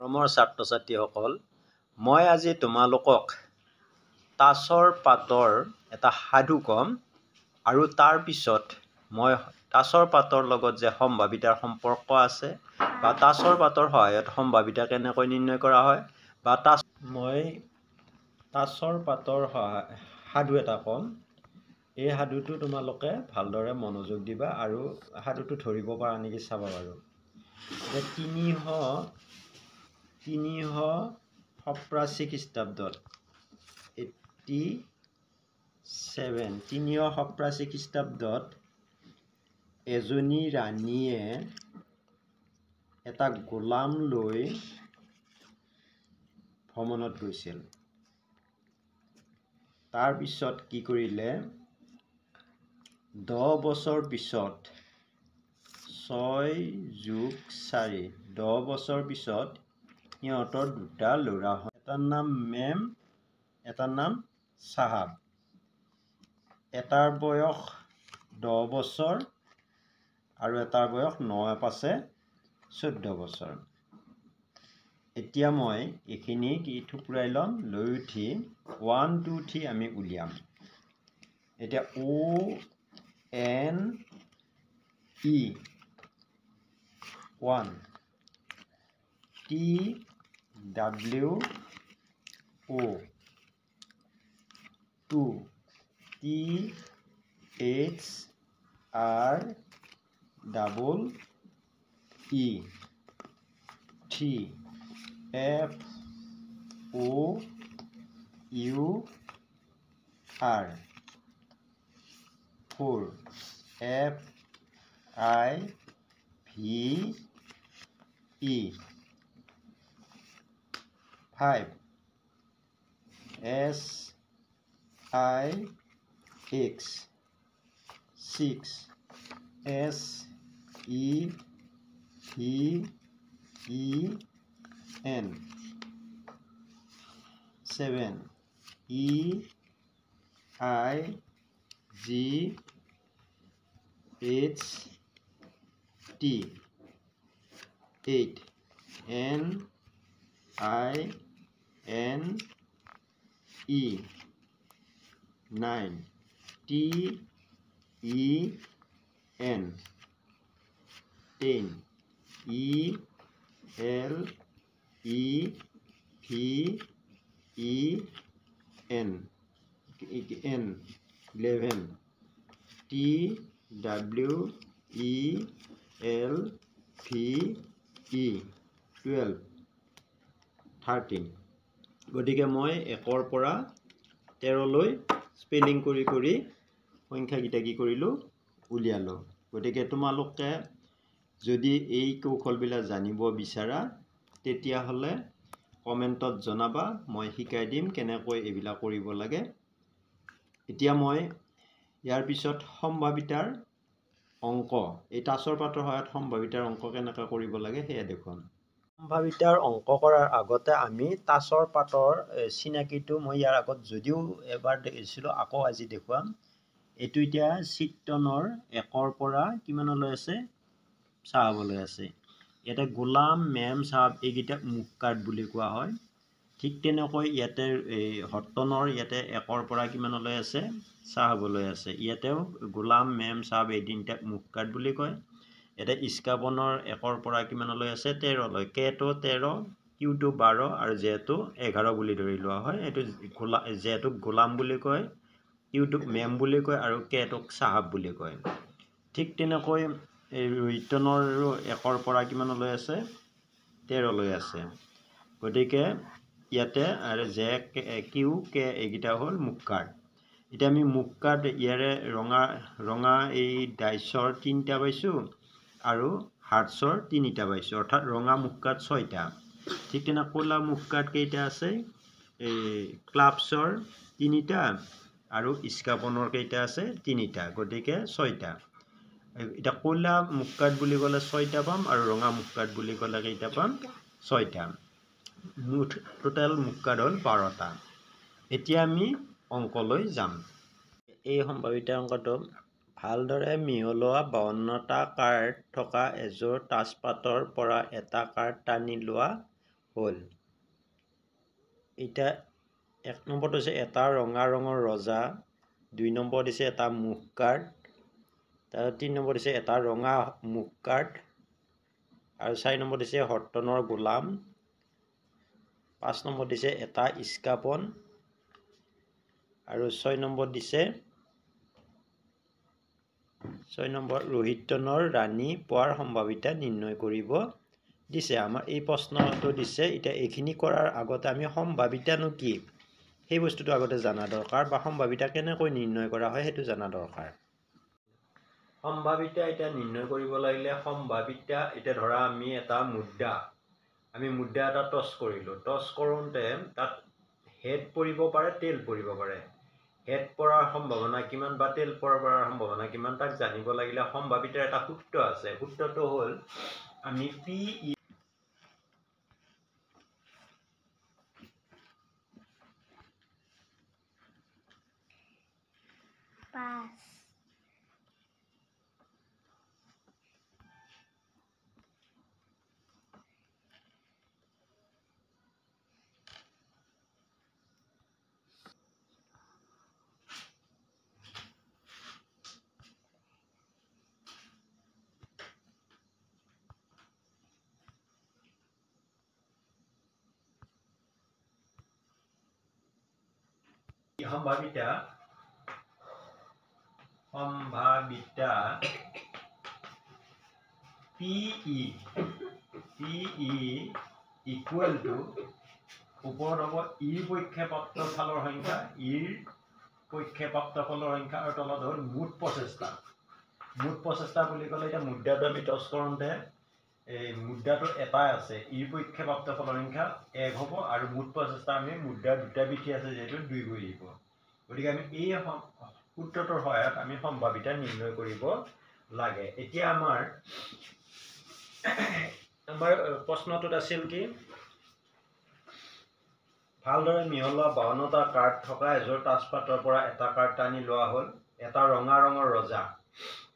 মৰমৰ ছাত্ৰ ছাত্ৰীসকল, মই আজি তোমালোকক তাছৰ পাতৰ এটা সাধু ক'ম আৰু তাৰ পিছত মই তাছৰ পাতৰ লগত যে সম্ভাৱিতাৰ সম্পৰ্ক আছে বা তাছৰ পাতৰ সহায়ত সম্ভাৱিতা কেনেকৈ নিৰ্ণয় কৰা হয় বা মই তাছৰ পাতৰ সাধু এটা ক'ম। এই সাধুটো তোমালোকে ভালদৰে মনোযোগ দিবা আৰু সাধুটো ধৰিব পৰা নেকি চাবা বাৰু। যে 387 খ্ৰীষ্টাব্দত 387 খ্ৰীষ্টাব্দত এজনী ৰাণীয়ে এটা গোলাম লৈ ভ্ৰমণত গৈছিল। তাৰপিছত কি কৰিলে, 10 বছৰ পিছত 6 + 4 10 বছৰ পিছত সিহঁতৰ দুটা ল'ৰা হয়। এটাৰ নাম মেম, এটাৰ নাম চাহাব। এটাৰ বয়স 10 বছৰ আৰু এটাৰ বয়স 9-5 14 বছৰ। এতিয়া মই এইখিনি কি থুপুৰাই ল'ম, লৈ উঠি 1 2 3 আমি উলিয়াম। এতিয়া ONE 1, TWO 2, THREE 3, FOUR 4, FIVE 5, SIX 6, SEVEN 7, EIGHT 8, NINE 9, TEN 10, ELEVEN 11, TWELVE 12, 13। গতিকে মই 1ৰ পৰা 13লৈ স্পেলিং কৰি সংখ্যাকেইটা কি কৰিলোঁ, উলিয়ালোঁ। গতিকে তোমালোকে যদি এই কৌশলবিলাক জানিব বিচাৰা তেতিয়াহ'লে কমেণ্টত জনাবা, মই শিকাই দিম কেনেকৈ এইবিলাক কৰিব লাগে। এতিয়া মই ইয়াৰ পিছত সম্ভাৱিতাৰ অংক, এই তাছৰ পাতৰ সহায়ত সম্ভাৱিতাৰ অংক কেনেকৈ কৰিব লাগে সেয়া দেখুৱাম। সম্ভাৱিতাৰ অংক কৰাৰ আগতে আমি তাছৰ পাতৰ চিনাকিটো মই ইয়াৰ আগত যদিও এবাৰ দেখিছিলোঁ, আকৌ আজি দেখুৱাম। এইটো এতিয়া চিত্ৰণৰ 1ৰ পৰা কিমানলৈ আছে, চাহাবলৈ আছে। ইয়াতে গোলাম, মেম, চাহাব এইকেইটাক মুক্কাত বুলি কোৱা হয়। ঠিক তেনেকৈ ইয়াতে হৰ্তনৰ ইয়াতে 1ৰ পৰা কিমানলৈ আছে, চাহাবলৈ আছে। ইয়াতেও গোলাম, মেম, চাহাব এই তিনিটাক মুক্কাত বুলি কয়। ইয়াতে ইস্কাপনৰ 1ৰ পৰা কিমানলৈ আছে, 13লৈ। কেটো 13, কিউটো 12 আৰু জেটো 11 বুলি ধৰি লোৱা হয়। এইটো জেটোক গোলাম বুলি কয়, কিউটোক মেম বুলি কয় আৰু কেটোক চাহাব বুলি কয়। ঠিক তেনেকৈ ৰিটনৰ 1ৰ পৰা কিমানলৈ আছে, 13লৈ আছে। গতিকে ইয়াতে আৰু জে, কিউ, কে এইকেইটা হ'ল মুক্কাত। এতিয়া আমি মুক্কাত ইয়াৰে ৰঙা এই ডাইচৰ 3টা পাইছোঁ আৰু হাৰ্টছৰ 3টা পাইছোঁ, অৰ্থাৎ ৰঙা মুক্কাত 6টা। ঠিক তেনে ক'লা মুক্কাত কেইটা আছে, এই ক্লাবছৰ 3টা আৰু ইস্কাপনৰ কেইটা আছে, 3টা। গতিকে 6টা। এতিয়া ক'লা মুক্কাত বুলি ক'লে 6টা পাম আৰু ৰঙা মুক্কাত বুলি ক'লে কেইটা পাম, 6টা। মুঠ টোটেল মুক্কাত হ'ল 12টা। এতিয়া আমি অংকলৈ যাম। এই সম্ভাৱিতা অংকটো ভালদৰে মিহলোৱা 52টা কাৰ্ড থকা এযোৰ তাছপাতৰ পৰা এটা কাৰ্ড টানি লোৱা হ'ল। এতিয়া 1 নম্বৰটো হৈছে এটা ৰঙা ৰঙৰ ৰজা, 2 নম্বৰ দিছে এটা মুখ কাৰ্ড, তাৰ 3 নম্বৰ দিছে এটা ৰঙা মুখ কাৰ্ড, আৰু 4 নম্বৰ দিছে হৰ্টনৰ গোলাম, 5 নম্বৰ দিছে এটা ইস্কাপন, আৰু 6 নম্বৰ দিছে ৰোহিতনৰ ৰাণী পোৱাৰ সম্ভাৱিতা নিৰ্ণয় কৰিব দিছে। আমাৰ এই প্ৰশ্নটো দিছে। এতিয়া এইখিনি কৰাৰ আগতে আমি সম্ভাৱিতানো কি সেই বস্তুটো আগতে জানা দৰকাৰ, বা সম্ভাৱিতা কেনেকৈ নিৰ্ণয় কৰা হয় সেইটো জানা দৰকাৰ। সম্ভাৱিতা এতিয়া নিৰ্ণয় কৰিব লাগিলে সম্ভাৱিতা, এতিয়া ধৰা আমি এটা মুদ্ৰা এটা টছ কৰিলোঁ। টছ কৰোঁতে তাত হেড পৰিব পাৰে, টেইল পৰিব পাৰে। হেড পৰাৰ সম্ভাৱনা কিমান বা টেইল পৰাৰ সম্ভাৱনা কিমান তাক জানিব লাগিলে সম্ভাৱিতাৰ এটা সূত্ৰ আছে। সূত্ৰটো হ'ল আমি PE সম্ভাৱিতা PE ইকুৱেল টু ওপৰত হ'ব ইৰ পক্ষে প্ৰাপ্ত ফলৰ সংখ্যা, আৰু তলত হ'ল মুঠ প্ৰচেষ্টা। মুঠ প্ৰচেষ্টা বুলি ক'লে এতিয়া মুদ্ৰাটো আমি টছ কৰোঁতে এই মুদ্ৰাটো এটাই আছে, ইৰ পক্ষে প্ৰাপ্ত ফলৰ সংখ্যা 1 হ'ব, আৰু মুঠ প্ৰচেষ্টা আমি মুদ্ৰাৰ দুটা পিঠি আছে যিহেতু 2 কৰি দিব। গতিকে আমি এই সূত্ৰটোৰ সহায়ত আমি সম্ভাৱিতা নিৰ্ণয় কৰিব লাগে। এতিয়া আমাৰ প্ৰশ্নটোত আছিল কি, ভালদৰে মিহলোৱা 52টা কাৰ্ড থকা এযোৰ তাজপাতৰ পৰা এটা কাৰ্ড টানি লোৱা হ'ল। এটা ৰঙা ৰঙৰ ৰজা।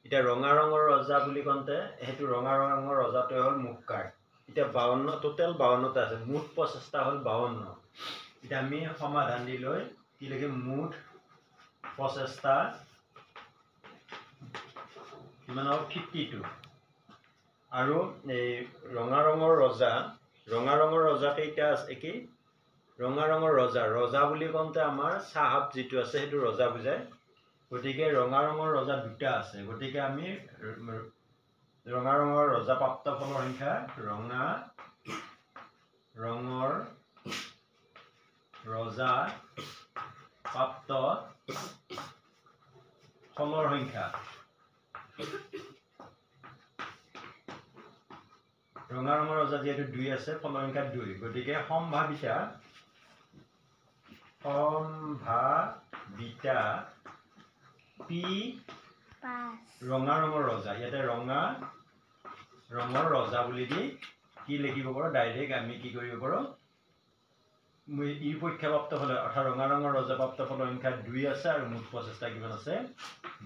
এতিয়া ৰঙা ৰঙৰ ৰজা বুলি কওঁতে সেইটো ৰঙা ৰঙৰ ৰজাটোৱে হ'ল মুখ কাৰ্ড। এতিয়া 52 টোটেল 52টা আছে, মুঠ প্ৰচেষ্টা হ'ল 52। এতিয়া আমি সমাধান দি লৈ কি লিখিম, মুঠ প্ৰচেষ্টা কিমান হ'ব 52। আৰু এই ৰঙা ৰঙৰ ৰজা কেইটা আছে কি, ৰঙা ৰঙৰ ৰজা বুলি কওঁতে আমাৰ চাহাব যিটো আছে সেইটো ৰজা বুজায়। গতিকে ৰঙা ৰঙৰ ৰজা দুটা আছে। গতিকে আমি ৰঙা ৰঙৰ ৰজা প্ৰাপ্ত ফলৰ সংখ্যা, ৰঙা ৰঙৰ ৰজা প্ৰাপ্ত ফলৰ সংখ্যা, ৰঙা ৰঙৰ ৰজা যিহেতু 2 আছে, ফলৰ সংখ্যা 2। গতিকে সম্ভাৱিতা P ৰঙা ৰঙৰ ৰজা, ইয়াতে ৰঙা ৰঙৰ ৰজা বুলি দি কি লিখিব পাৰোঁ, ডাইৰেক্ট আমি কি কৰিব পাৰোঁ, ইৰ পক্ষে প্ৰাপ্ত ফলৰ অৰ্থাৎ ৰঙা ৰঙৰ ৰজা প্ৰাপ্ত ফলৰ সংখ্যা 2 আছে, আৰু মুঠ প্ৰচেষ্টা কিমান আছে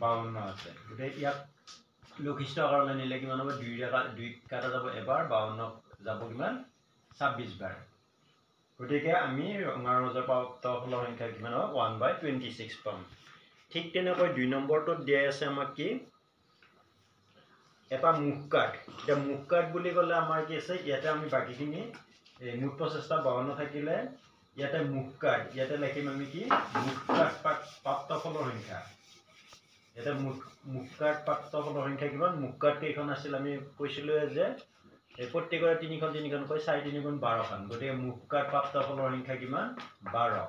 52 আছে। গতিকে ইয়াক লঘিষ্ঠ আকাৰলৈ নিলে কিমান হ'ব, 2 কাটা যাব এবাৰ, 52 যাব কিমান 26 বাৰ। গতিকে আমি ৰঙা ৰজা প্ৰাপ্ত ফলৰ সংখ্যা কিমান হ'ব 1/26 পাম। ঠিক তেনেকৈ 2 নম্বৰটোত দিয়া আছে আমাক কি, এটা মুখ কাৰ্ড। এতিয়া মুখ কাৰ্ড বুলি ক'লে আমাৰ কি আছে, ইয়াতে আমি বাকীখিনি মুঠ প্ৰচেষ্টা 52 থাকিলে ইয়াতে মুখ কাৰ্ড, ইয়াতে লিখিম আমি কি, মুখ কাৰ্ড প্ৰাপ্ত ফলৰ সংখ্যা। ইয়াতে মুখ কাৰ্ড প্ৰাপ্ত ফলৰ সংখ্যা কিমান, মুখ কাৰ্ড কেইখন আছিল আমি কৈছিলোঁ যে প্ৰত্যেকৰে 3খন 4 3 গুণ 12খন। গতিকে মুখ কাৰ্ড প্ৰাপ্ত ফলৰ সংখ্যা কিমান 12।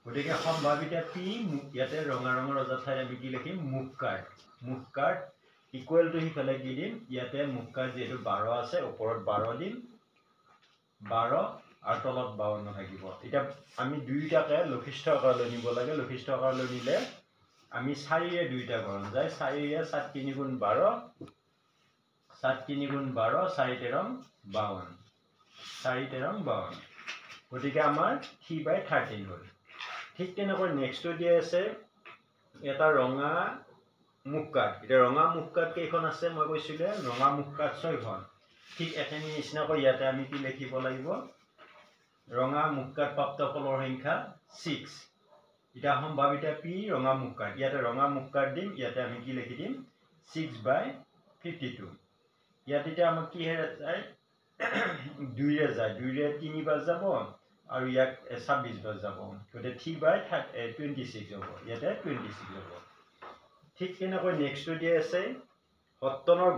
গতিকে সম্ভাৱিতা P, ইয়াতে ৰঙা ৰঙৰ ৰজাৰ ঠাইত আমি কি লিখিম, মুখ কাৰ্ড ইকুৱেল টু সিফালে কি দিম, ইয়াতে মুখ কাৰ্ড যিহেতু 12 আছে, ওপৰত 12 দিম, 12 আৰু তলত 52 থাকিব। এতিয়া আমি দুয়োটাকে লঘিষ্ঠ আকাৰলৈ নিব লাগে। লঘিষ্ঠ আকাৰলৈ নিলে আমি 4ৰে দুইটা কৰণ যায়, 4ৰে 7 3 গুণ 12, 7 3 গুণ 12, 4 13 52, 4 13 52। গতিকে আমাৰ 3/13 হ'ল। ঠিক তেনেকৈ নেক্সটটো দিয়া আছে এটা ৰঙা মুখ কাৰ্ড। এতিয়া ৰঙা মুখ কাৰ্ড কেইখন আছে মই কৈছিলোঁ, ৰঙা মুখ কাৰ্ড 6খন। ঠিক একেই নিচিনাকৈ ইয়াতে আমি কি লিখিব লাগিব, ৰঙা মুক্কাত প্ৰাপ্ত ফলৰ সংখ্যা 6 এটা সম্ভাৱিতা p ৰঙা মুক্কাত ইয়াতে ৰঙা মুক্কাত দিম ইয়াতে আমি কি লিখি দিম 6/52 ইয়াতে এতিয়া আমাক কি হেৰে যায় 2 ৰে যায় 2 ৰে 3 বাৰ যাব আৰু ইয়াক 26 বাৰ যাব গতে 3/26 হ'ব ইয়াতে 26 হ'ব ঠিক তেনেকৈ নেক্সট দিয়া আছে সত্তনৰ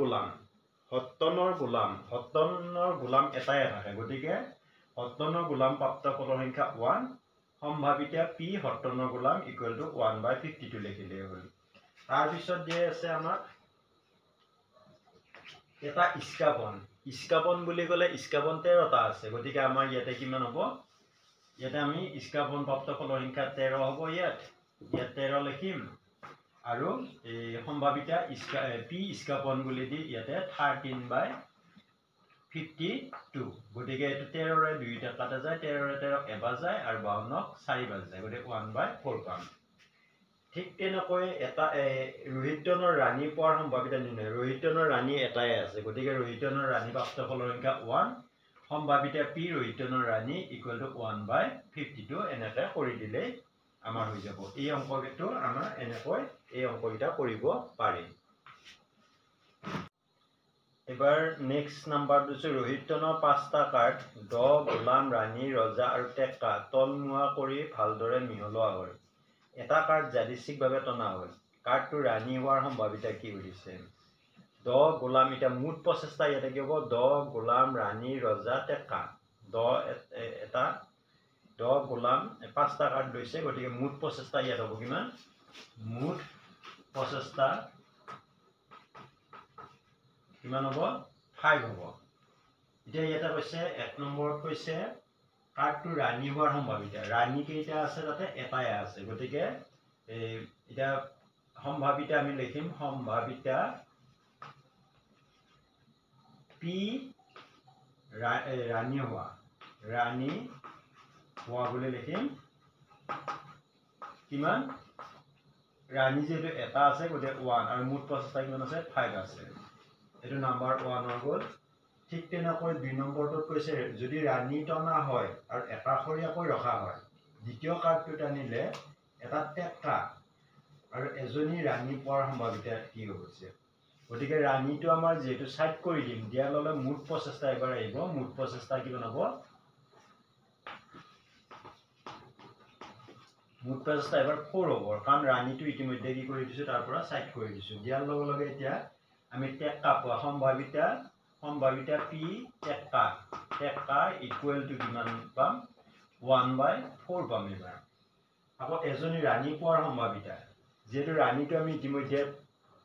গোলাম এটাই থাকে গতিকে সত্তনৰ গোলাম প্ৰাপ্ত ফলৰ সংখ্যা 1 সম্ভাৱিতা p সত্তনৰ গোলাম ইকুৱেল টু 1/52 লিখিলে হ'ল তাৰ পিছত দিয়া আছে আমাক এটা ইস্কাপন বুলি ক'লে ইস্কাপন 13টা আছে গতিকে আমাৰ ইয়াতে কিমান হ'ব ইয়াতে আমি ইস্কাপন প্ৰাপ্ত ফলৰ সংখ্যা 13 হ'ব ইয়াত 13 লিখিম আৰু এই সম্ভাৱিতা p ইস্কাপন বুলি দি ইয়াতে 13/52 গতিকে এটো 13 ৰে 2 টা কাটা যায় 13 ৰে 13 এবাৰ যায় আৰু 52 4 বাৰ যায় গতিকে 1/4 পাম ঠিক তেনেকৈ এটা ৰোহিতনৰ ৰাণী পোৱাৰ সম্ভাৱিতা নিৰ্ণয় ৰোহিতনৰ ৰাণী এটাই আছে গতিকে ৰোহিতনৰ ৰাণী প্ৰাপ্ত ফলৰ সংখ্যা 1 সম্ভাৱিতা p ৰোহিতনৰ ৰাণী ইকুৱেল টু 1/52 এনেকৈ কৰি দিলে আমাৰ হৈ যাব এই অংকটো আমাৰ এনেকৈ এই অংকটা কৰিব পাৰিম এবাৰ নেক্সট নাম্বাৰ দিছো ৰোহিতনৰ 5টা কাৰ্ড দ গোলাম ৰাণী ৰজা আৰু টেক্কা তলমুৱা কৰি ভালদৰে মিহলোৱা হ'ল এটা কাৰ্ড যাদৃচ্ছিকভাৱে টনা হ'ল কাৰ্ডটো ৰাণী হোৱাৰ সম্ভাৱিতা কি হৈছে দ গোলাম এটা মুঠ প্ৰচেষ্টা ইয়াতে কি হ'ব দ গোলাম ৰাণী ৰজা টেক্কা দ গোলাম 5টা কাৰ্ড লৈছে গতিকে মুঠ প্ৰচেষ্টা ইয়াত হ'ব কিমান মুঠ প্ৰচেষ্টা কিমান হ'ব 5 হ'ব এতিয়া ইয়াতে কৈছে 1 নম্বৰত কৈছে কাৰ্ডটো ৰাণী হোৱাৰ সম্ভাৱিতা ৰাণী কেইটা আছে তাতে এটাই আছে গতিকে এটা সম্ভাৱিতা আমি লিখিম সম্ভাৱিতা p ৰাণী হোৱা বুলি লিখিম কিমান ৰাণী যেটো এটা আছে গতিকে 1 আৰু মুঠ প্ৰচেষ্টা কিমান আছে 5 আছে এটো নাম্বাৰ 1 হৈ গ'ল ঠিক তেনেকৈ 2 নম্বৰটোত কৈছে যদি ৰাণী টনা হয় আৰু একাষৰীয়াকৈ ৰখা হয় দ্বিতীয় কাৰ্ডটো টানিলে এটা টেক্কা আৰু এজনী ৰাণী পোৱাৰ সম্ভাৱিতা কি হৈছে গতিকে ৰাণীটো আমাৰ যেটো সাইড কৰি দিম দিয়াৰ লগে মুঠ প্ৰচেষ্টা এবাৰ আহিব মুঠ প্ৰচেষ্টা কিমান হ'ব মুঠ প্ৰচেষ্টা এবাৰ 4 হ'ব কাৰণ ৰাণীটো ইতিমধ্যে কি কৰি দিছো তাৰ পৰা সাইড কৰি দিছো দিয়াৰ লগে এতিয়া আমি টেক্কা পোৱা সম্ভাৱিতা p টেক্কা ইকুৱেল টু কিমান পাম 1/4 পাম এবাৰ আকৌ এজনী ৰাণী পোৱাৰ সম্ভাৱিতা যেটো ৰাণীটো আমি ইতিমধ্যে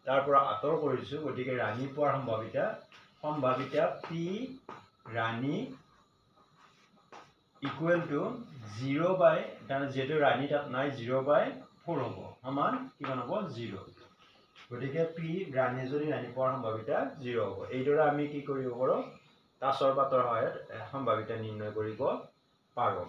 তাৰ পৰা আতৰ কৰিছো গতিকে ৰাণী পোৱাৰ সম্ভাৱিতা p ৰাণী ইকুৱেল টু 0 কাৰণ যেটো ৰাণী তাত নাই 0/4 হ'ব সমান কিমান হ'ব 0 গতিকে p ৰাণীজনী ৰাণী পোৱাৰ সম্ভাৱিতা 0 হ'ব এইদৰে আমি কি কৰিব পাৰো তাছৰ বাতৰ সহায়ত সম্ভাৱিতা নিৰ্ণয় কৰিব পাৰো